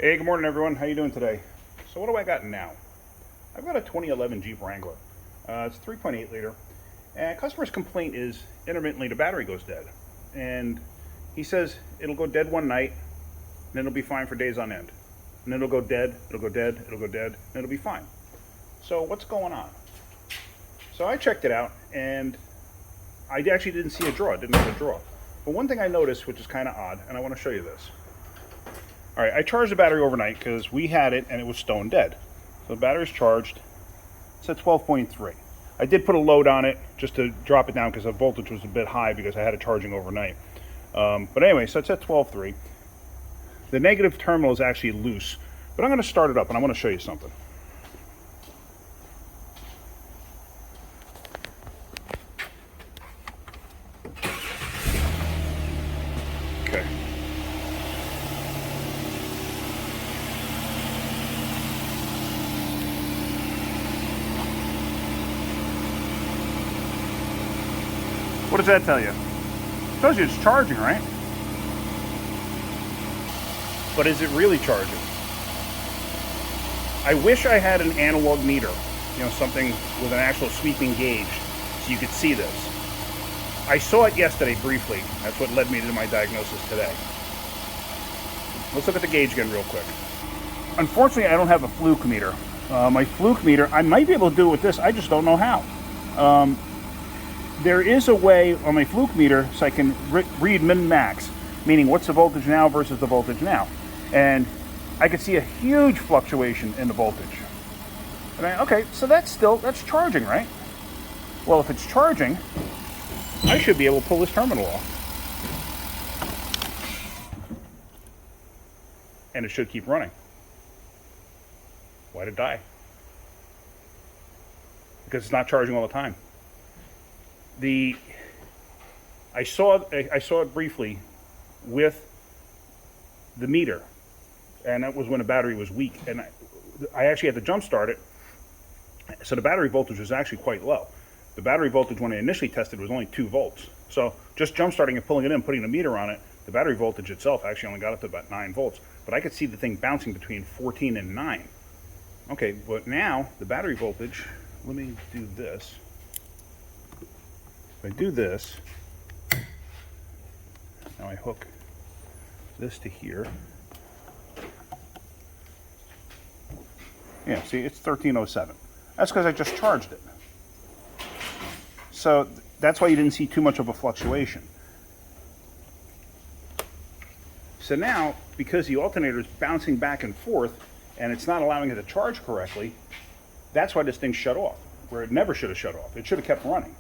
Hey, good morning everyone. How you doing today? So what do I got now? I've got a 2011 Jeep Wrangler. It's 3.8 liter. And customer's complaint is intermittently the battery goes dead. And he says it'll go dead one night, and then it'll be fine for days on end. And then it'll go dead, it'll go dead, it'll go dead, and it'll be fine. So what's going on? So I checked it out, and I actually didn't see a draw. It didn't have a draw. But one thing I noticed, which is kind of odd, and I want to show you this. All right, I charged the battery overnight because we had it and it was stone dead. So the battery's charged. It's at 12.3. I did put a load on it just to drop it down because the voltage was a bit high because I had it charging overnight. But anyway, so it's at 12.3. The negative terminal is actually loose, but I'm going to start it up and I want to show you something. Okay. What does that tell you? It tells you it's charging, right? But is it really charging? I wish I had an analog meter, something with an actual sweeping gauge so you could see this. I saw it yesterday briefly. That's what led me to my diagnosis today. Let's look at the gauge again real quick. Unfortunately, I don't have a fluke meter. My fluke meter, I might be able to do it with this, I just don't know how. There is a way on my fluke meter so I can read min-max, meaning what's the voltage now versus the voltage now. And I could see a huge fluctuation in the voltage. And okay, so that's charging, right? Well, if it's charging, I should be able to pull this terminal off. And it should keep running. Why'd it die? Because it's not charging all the time. I saw it briefly with the meter, and that was when the battery was weak, and I actually had to jump start it, so the battery voltage was actually quite low. The battery voltage when I initially tested was only 2 volts. So just jump starting and pulling it in, putting the meter on it, the battery voltage itself actually only got up to about 9 volts. But I could see the thing bouncing between 14 and 9. Okay, but now the battery voltage, let me do this. If I do this, now I hook this to here. Yeah, see, it's 1307. That's because I just charged it. So that's why you didn't see too much of a fluctuation. So now, because the alternator is bouncing back and forth and it's not allowing it to charge correctly, that's why this thing shut off, where it never should have shut off. It should have kept running.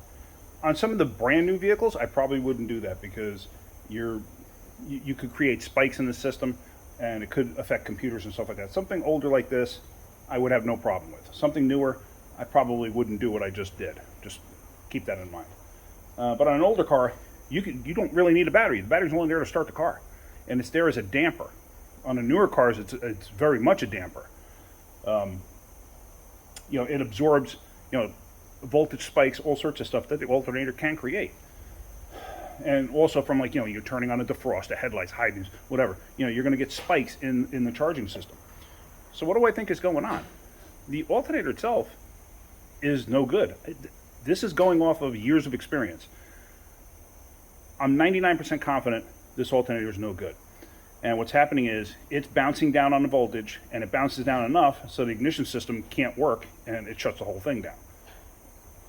On some of the brand new vehicles, I probably wouldn't do that because you could create spikes in the system and it could affect computers and stuff like that. Something older like this, I would have no problem with. Something newer, I probably wouldn't do what I just did. Just keep that in mind. But on an older car, you don't really need a battery. The battery's only there to start the car, and it's there as a damper. On the newer cars, it's very much a damper. It absorbs, voltage spikes, all sorts of stuff that the alternator can create. And also from you're turning on a defrost, a headlights, high beams, whatever. You're going to get spikes in the charging system. So what do I think is going on? The alternator itself is no good. This is going off of years of experience. I'm 99% confident this alternator is no good. And what's happening is it's bouncing down on the voltage, and it bounces down enough so the ignition system can't work, and it shuts the whole thing down.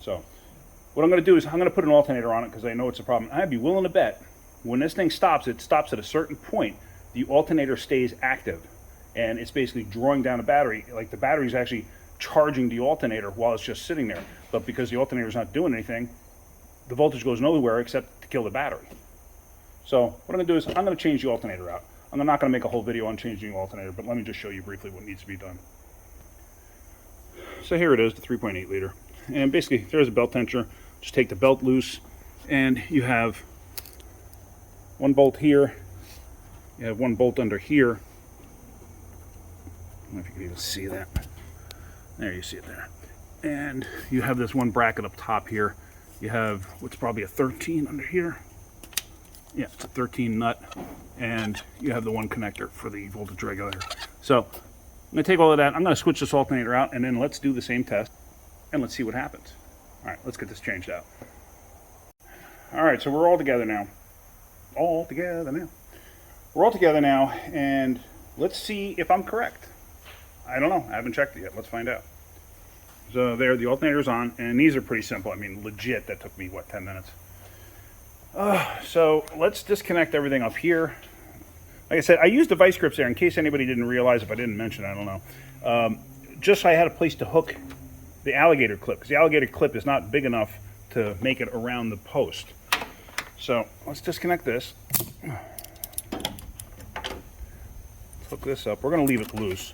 So what I'm going to do is I'm going to put an alternator on it because I know it's a problem. I'd be willing to bet when this thing stops, it stops at a certain point, the alternator stays active, and it's basically drawing down the battery. Like the battery's actually charging the alternator while it's just sitting there. But because the alternator's not doing anything, the voltage goes nowhere except to kill the battery. So what I'm going to do is I'm going to change the alternator out. I'm not going to make a whole video on changing the alternator, but let me just show you briefly what needs to be done. So here it is, the 3.8 liter. And basically, there's a belt tensioner. Just take the belt loose, and you have one bolt here. You have one bolt under here. I don't know if you can even see that. There, you see it there. And you have this one bracket up top here. You have what's probably a 13 under here. Yeah, it's a 13 nut, and you have the one connector for the voltage regulator. So I'm going to take all of that. I'm going to switch this alternator out, and then let's do the same test, and let's see what happens. All right, let's get this changed out. All right, so we're all together now. We're all together now, and let's see if I'm correct. I don't know. I haven't checked it yet. Let's find out. So there, the alternator's on, and these are pretty simple. I mean, legit, that took me, what, 10 minutes? So let's disconnect everything up here. Like I said, I used the vice grips there in case anybody didn't realize. If I didn't mention, I don't know. Just so I had a place to hook the alligator clip, because the alligator clip is not big enough to make it around the post. So let's disconnect this. Hook this up. We're going to leave it loose.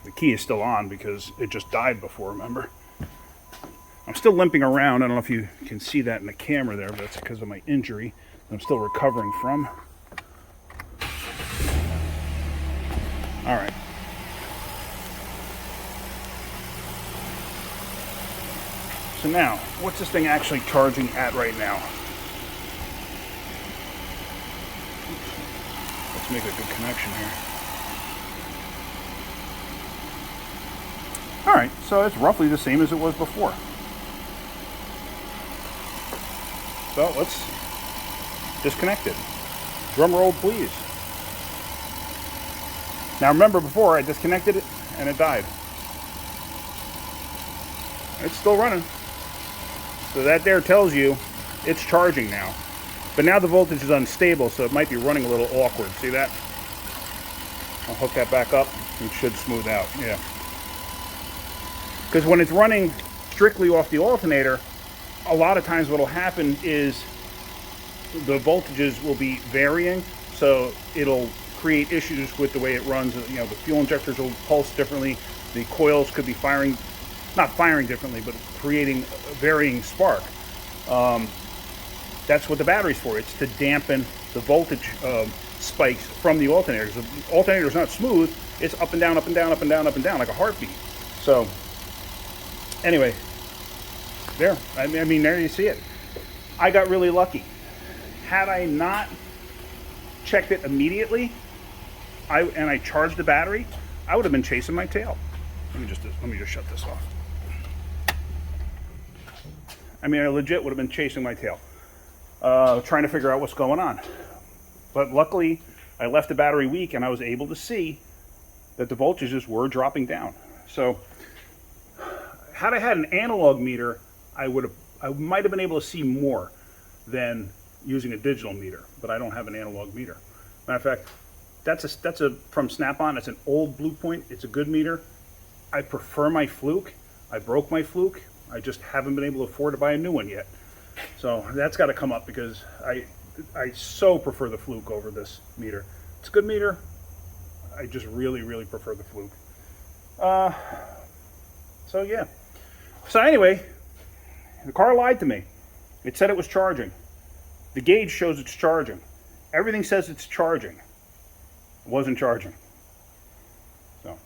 The key is still on because it just died before, remember? I'm still limping around. I don't know if you can see that in the camera there, but that's because of my injury I'm still recovering from. All right. So now, what's this thing actually charging at right now? Let's make a good connection here. All right, so it's roughly the same as it was before. So let's disconnect it. Drum roll, please. Now remember, before I disconnected it and it died. It's still running. So that there tells you it's charging now. But now the voltage is unstable, so it might be running a little awkward. See that? I'll hook that back up. It should smooth out, yeah. Because when it's running strictly off the alternator, a lot of times what will happen is the voltages will be varying, so it'll create issues with the way it runs. You know, the fuel injectors will pulse differently. The coils could be firing, not firing differently, but creating a varying spark. That's what the battery's for. It's to dampen the voltage spikes from the alternator. Because the alternator is not smooth. It's up and down, up and down, up and down, up and down, like a heartbeat. So anyway, there. I mean, there you see it. I got really lucky. Had I not checked it immediately, and I charged the battery, I would have been chasing my tail. Let me just shut this off. I mean, I legit would have been chasing my tail, trying to figure out what's going on. But luckily, I left the battery weak, and I was able to see that the voltages were dropping down. So, had I had an analog meter, I might have been able to see more than using a digital meter. But I don't have an analog meter. Matter of fact, that's a from Snap-on. It's an old Blue Point. It's a good meter. I prefer my Fluke. I broke my Fluke. I just haven't been able to afford to buy a new one yet. So that's got to come up because I so prefer the Fluke over this meter. It's a good meter. I just really, really prefer the Fluke. So yeah. So anyway, the car lied to me. It said it was charging. The gauge shows it's charging. Everything says it's charging. It wasn't charging. So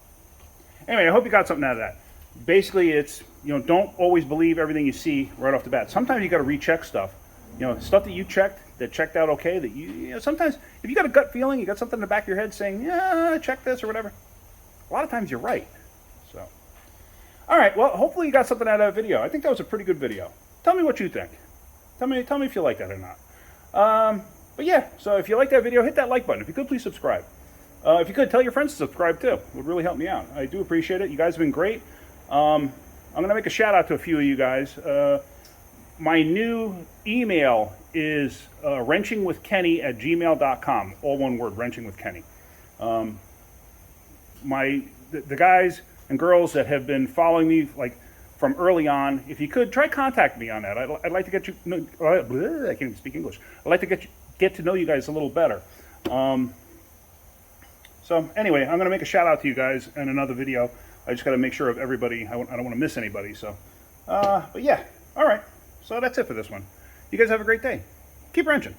anyway, I hope you got something out of that. Basically, it's, you know, don't always believe everything you see right off the bat. Sometimes you got to recheck stuff. You know, stuff that you checked, that checked out okay, that you know, sometimes if you got a gut feeling, you got something in the back of your head saying, yeah, check this or whatever. A lot of times you're right. So, all right, well, hopefully you got something out of that video. I think that was a pretty good video. Tell me what you think. Tell me if you like that or not. But yeah, so if you like that video, hit that like button. If you could, please subscribe. If you could, tell your friends to subscribe too. It would really help me out. I do appreciate it. You guys have been great. I'm going to make a shout out to a few of you guys. My new email is wrenchingwithkenny@gmail.com. All one word, wrenchingwithkenny. The guys and girls that have been following me like from early on, if you could, try contact me on that. I'd like to get you. I can't even speak English. I'd like to get to know you guys a little better. So anyway, I'm going to make a shout out to you guys in another video. I just got to make sure of everybody. I don't want to miss anybody. So, but yeah, all right. So that's it for this one. You guys have a great day. Keep wrenching.